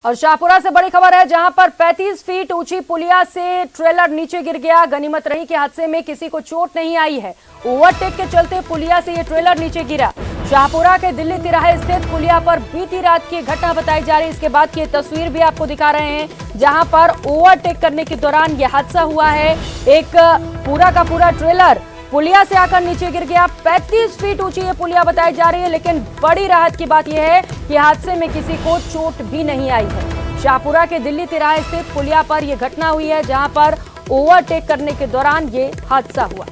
और शाहपुरा से बड़ी खबर है, जहां पर 35 फीट ऊंची पुलिया से ट्रेलर नीचे गिर गया। गनीमत रही कि हादसे में किसी को चोट नहीं आई है। ओवरटेक के चलते पुलिया से ये ट्रेलर नीचे गिरा। शाहपुरा के दिल्ली तिराहे स्थित पुलिया पर बीती रात की घटना बताई जा रही है। इसके बाद की तस्वीर भी आपको दिखा रहे हैं, जहां पर ओवरटेक करने के दौरान यह हादसा हुआ है। एक पूरा का पूरा ट्रेलर पुलिया से आकर नीचे गिर गया। 35 फीट ऊंची ये पुलिया बताई जा रही है, लेकिन बड़ी राहत की बात यह है कि हादसे में किसी को चोट भी नहीं आई है। शाहपुरा के दिल्ली तिराहे स्थित पुलिया पर यह घटना हुई है, जहां पर ओवरटेक करने के दौरान ये हादसा हुआ।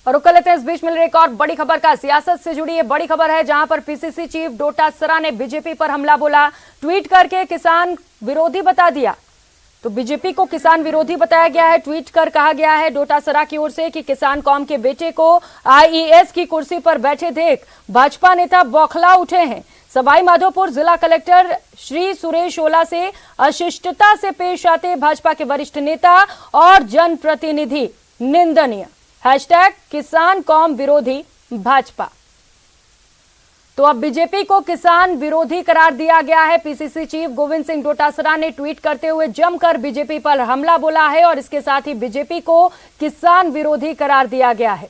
और रुक लेते हैं, इस बीच मिल रही एक और बड़ी खबर का। सियासत से जुड़ी ये बड़ी खबर है, जहां पर पीसीसी चीफ डोटासरा ने बीजेपी पर हमला बोला। ट्वीट करके किसान विरोधी बता दिया। तो बीजेपी को किसान विरोधी बताया गया है। ट्वीट कर कहा गया है डोटासरा की ओर से कि किसान कौम के बेटे को आईएएस की कुर्सी पर बैठे देख भाजपा नेता बौखला उठे हैं। सवाई माधोपुर जिला कलेक्टर श्री सुरेश ओला से अशिष्टता से पेश आते भाजपा के वरिष्ठ नेता और जनप्रतिनिधि निंदनीय। हैशटैग किसान कौम विरोधी भाजपा। तो अब बीजेपी को किसान विरोधी करार दिया गया है। पीसीसी चीफ गोविंद सिंह डोटासरा ने ट्वीट करते हुए जमकर बीजेपी पर हमला बोला है और इसके साथ ही बीजेपी को किसान विरोधी करार दिया गया है।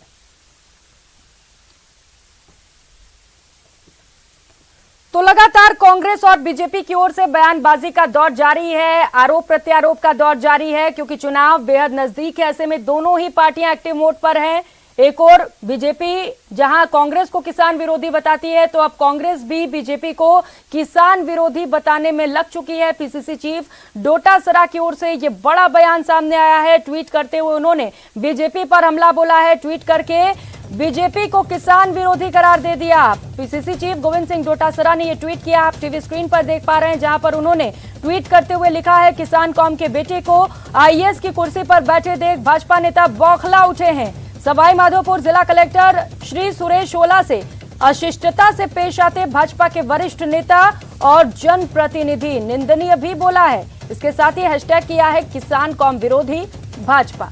तो लगातार कांग्रेस और बीजेपी की ओर से बयानबाजी का दौर जारी है, आरोप प्रत्यारोप का दौर जारी है, क्योंकि चुनाव बेहद नजदीक है। ऐसे में दोनों ही पार्टियां एक्टिव मोड पर हैं। एक और बीजेपी जहां कांग्रेस को किसान विरोधी बताती है, तो अब कांग्रेस भी बीजेपी को किसान विरोधी बताने में लग चुकी है। पीसीसी चीफ डोटासरा की ओर से यह बड़ा बयान सामने आया है। ट्वीट करते हुए उन्होंने बीजेपी पर हमला बोला है। ट्वीट करके बीजेपी को किसान विरोधी करार दे दिया। पीसीसी चीफ गोविंद सिंह डोटासरा ने यह ट्वीट किया, आप टीवी स्क्रीन पर देख पा रहे हैं, जहां पर उन्होंने ट्वीट करते हुए लिखा है, किसान कौम के बेटे को आईएएस की कुर्सी पर बैठे देख भाजपा नेता बौखला उठे हैं। सवाई माधोपुर जिला कलेक्टर श्री सुरेश ओला से अशिष्टता से पेश आते भाजपा के वरिष्ठ नेता और जनप्रतिनिधि निंदनीय भी बोला है। इसके साथ ही हैशटैग किया है किसान कौम विरोधी भाजपा।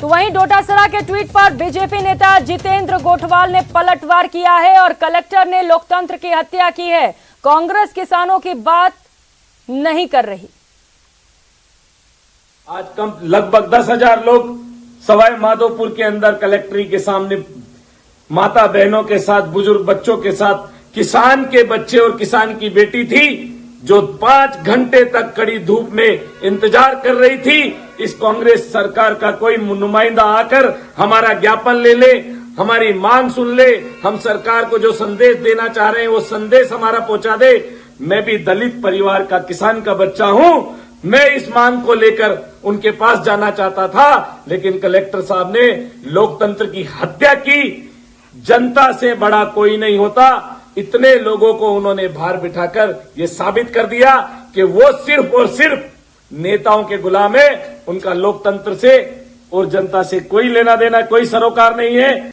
तो वहीं डोटासरा के ट्वीट पर बीजेपी नेता जितेंद्र गोठवाल ने पलटवार किया है और कलेक्टर ने लोकतंत्र की हत्या की है। कांग्रेस किसानों की बात नहीं कर रही। आज कम लगभग 10,000 लोग सवाई माधोपुर के अंदर कलेक्ट्री के सामने माता बहनों के साथ, बुजुर्ग बच्चों के साथ, किसान के बच्चे और किसान की बेटी थी जो 5 घंटे तक कड़ी धूप में इंतजार कर रही थी। इस कांग्रेस सरकार का कोई नुमाइंदा आकर हमारा ज्ञापन ले ले, हमारी मांग सुन ले, हम सरकार को जो संदेश देना चाह रहे हैं वो संदेश हमारा पहुंचा दे। मैं भी दलित परिवार का किसान का बच्चा हूं। मैं इस मांग को लेकर उनके पास जाना चाहता था, लेकिन कलेक्टर साहब ने लोकतंत्र की हत्या की। जनता से बड़ा कोई नहीं होता। इतने लोगों को उन्होंने बाहर बिठाकर ये साबित कर दिया कि वो सिर्फ और सिर्फ नेताओं के गुलाम है। उनका लोकतंत्र से और जनता से कोई लेना देना, कोई सरोकार नहीं है।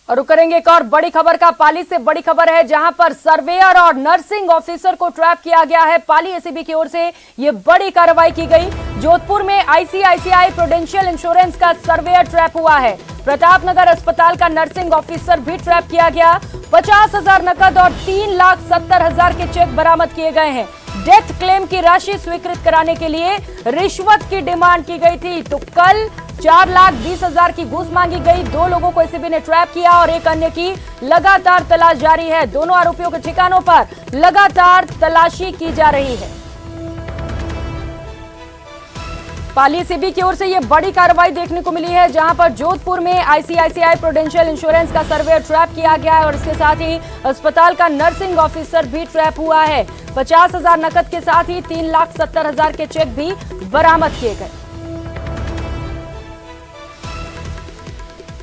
और करेंगे एक और बड़ी खबर का। पाली से बड़ी खबर है, जहां पर सर्वेयर और नर्सिंग ऑफिसर को ट्रैप किया गया है। पाली एसीबी की ओर से यह बड़ी कार्रवाई की गई। जोधपुर में आईसीआईसीआई प्रूडेंशियल इंश्योरेंस का सर्वेयर ट्रैप हुआ है। प्रतापनगर अस्पताल का नर्सिंग ऑफिसर भी ट्रैप किया गया। 50,000 नकद और 3,70,000 के चेक बरामद किए गए हैं। डेथ क्लेम की राशि स्वीकृत कराने के लिए रिश्वत की डिमांड की गई थी। तो कल 4,20,000 की घूस मांगी गई। 2 लोगों को एसीबी ने ट्रैप किया और एक अन्य की लगातार तलाश जारी है। दोनों आरोपियों के ठिकानों पर लगातार तलाशी की जा रही है। पाली एसीबी की ओर से यह बड़ी कार्रवाई देखने को मिली है, जहां पर जोधपुर में आईसीआईसीआई प्रूडेंशियल इंश्योरेंस का सर्वेयर ट्रैप किया गया है और इसके साथ ही अस्पताल का नर्सिंग ऑफिसर भी ट्रैप हुआ है। 50,000 नकद के साथ ही 3,70,000 के चेक भी बरामद किए गए।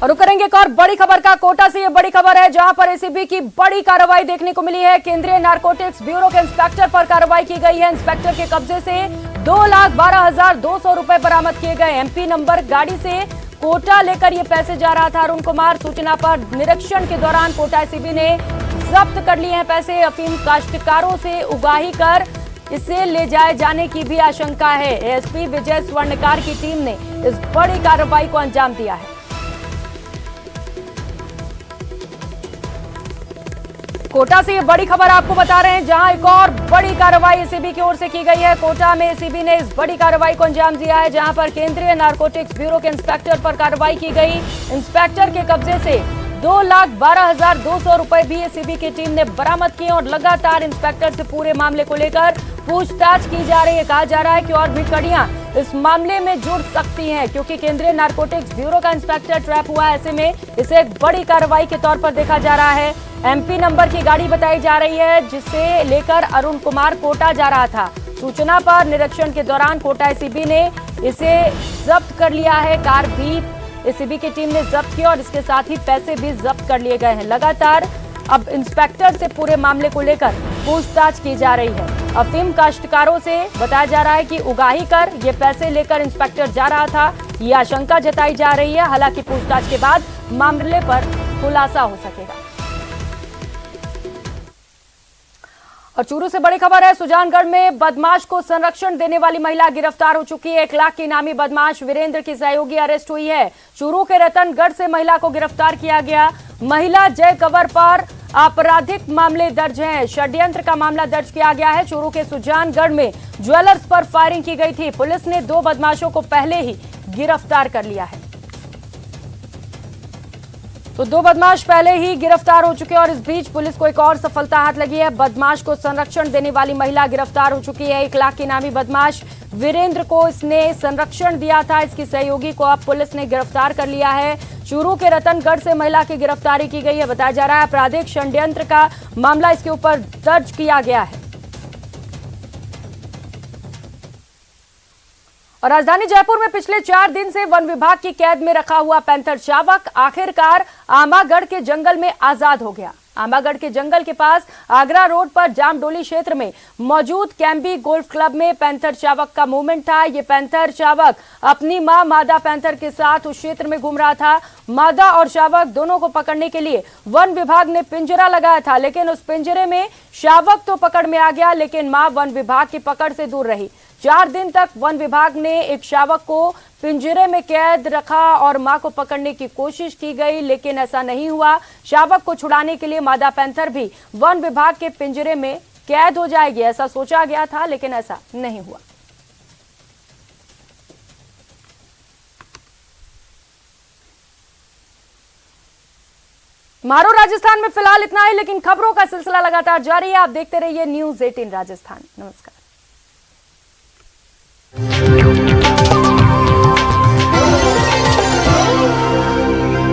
और करेंगे एक और बड़ी खबर का। कोटा से यह बड़ी खबर है, जहां पर एसीबी की बड़ी कार्रवाई देखने को मिली है। केंद्रीय नारकोटिक्स ब्यूरो के इंस्पेक्टर पर कार्रवाई की गई है। इंस्पेक्टर के कब्जे से 2,12,200 रुपए बरामद किए गए। एमपी नंबर गाड़ी से कोटा लेकर ये पैसे जा रहा था अरुण कुमार। सूचना पर निरीक्षण के दौरान कोटा एसीबी ने जब्त कर लिए हैं पैसे। अफीम काश्तकारों से उगाही कर इसे ले जाए जाने की भी आशंका है। एएसपी विजय स्वर्णकार की टीम ने इस बड़ी कार्रवाई को अंजाम दिया है। कोटा से ये बड़ी खबर आपको बता रहे हैं, जहां एक और बड़ी कार्रवाई एसीबी की ओर से की गई है। कोटा में एसीबी ने इस बड़ी कार्रवाई को अंजाम दिया है, जहां पर केंद्रीय नारकोटिक्स ब्यूरो के इंस्पेक्टर पर कार्रवाई की गई। इंस्पेक्टर के कब्जे से 2,12,200 रुपए भी एसीबी की टीम ने बरामद किए और लगातार इंस्पेक्टर से पूरे मामले को लेकर पूछताछ की जा रही है। कहा जा रहा है कि और भी कड़ियां इस मामले में जुड़ सकती हैं, क्योंकि केंद्रीय नारकोटिक्स ब्यूरो का इंस्पेक्टर ट्रैप हुआ है। ऐसे में इसे एक बड़ी कार्रवाई के तौर पर देखा जा रहा है। एमपी नंबर की गाड़ी बताई जा रही है, जिसे लेकर अरुण कुमार कोटा जा रहा था। सूचना पर निरीक्षण के दौरान कोटा एसीबी ने इसे जब्त कर लिया है। कार भी एसीबी की टीम ने जब्त किया और इसके साथ ही पैसे भी जब्त कर लिए गए हैं। लगातार अब इंस्पेक्टर से पूरे मामले को लेकर पूछताछ की जा रही है। अफीम काश्तकारों से बताया जा रहा है कि उगाही कर ये पैसे लेकर इंस्पेक्टर जा रहा था, ये आशंका जताई जा रही है। हालांकि पूछताछ के बाद मामले पर खुलासा हो सकेगा। और चूरू से बड़ी खबर है, सुजानगढ़ में बदमाश को संरक्षण देने वाली महिला गिरफ्तार हो चुकी है। 1 लाख की इनामी बदमाश वीरेंद्र की सहयोगी अरेस्ट हुई है। चूरू के रतनगढ़ से महिला को गिरफ्तार किया गया। महिला जय कंवर पर आपराधिक मामले दर्ज हैं। षड्यंत्र का मामला दर्ज किया गया है। चूरू के सुजानगढ़ में ज्वेलर्स पर फायरिंग की गई थी। पुलिस ने 2 बदमाशों को पहले ही गिरफ्तार कर लिया है। तो 2 बदमाश पहले ही गिरफ्तार हो चुके हैं और इस बीच पुलिस को एक और सफलता हाथ लगी है। बदमाश को संरक्षण देने वाली महिला गिरफ्तार हो चुकी है। 1 लाख के इनामी बदमाश वीरेंद्र को इसने संरक्षण दिया था। इसकी सहयोगी को अब पुलिस ने गिरफ्तार कर लिया है। चूरू के रतनगढ़ से महिला की गिरफ्तारी की गई है। बताया जा रहा है आपराधिक षड्यंत्र का मामला इसके ऊपर दर्ज किया गया है। और राजधानी जयपुर में पिछले 4 दिन से वन विभाग की कैद में रखा हुआ पैंथर शावक आखिरकार आमागढ़ के जंगल में आजाद हो गया। आमागढ़ के जंगल के पास आगरा रोड पर जामडोली क्षेत्र में मौजूद कैम्बी गोल्फ क्लब में पैंथर शावक का मूवमेंट था। ये पैंथर शावक अपनी मां मादा पैंथर के साथ उस क्षेत्र में घूम रहा था। मादा और शावक दोनों को पकड़ने के लिए वन विभाग ने पिंजरा लगाया था, लेकिन उस पिंजरे में शावक तो पकड़ में आ गया, लेकिन मां वन विभाग की पकड़ से दूर रही। 4 दिन तक वन विभाग ने एक शावक को पिंजरे में कैद रखा और मां को पकड़ने की कोशिश की गई, लेकिन ऐसा नहीं हुआ। शावक को छुड़ाने के लिए मादा पैंथर भी वन विभाग के पिंजरे में कैद हो जाएगी, ऐसा सोचा गया था, लेकिन ऐसा नहीं हुआ। मारो राजस्थान में फिलहाल इतना ही, लेकिन खबरों का सिलसिला लगातार जारी है। आप देखते रहिए न्यूज़ 18 राजस्थान। नमस्कार।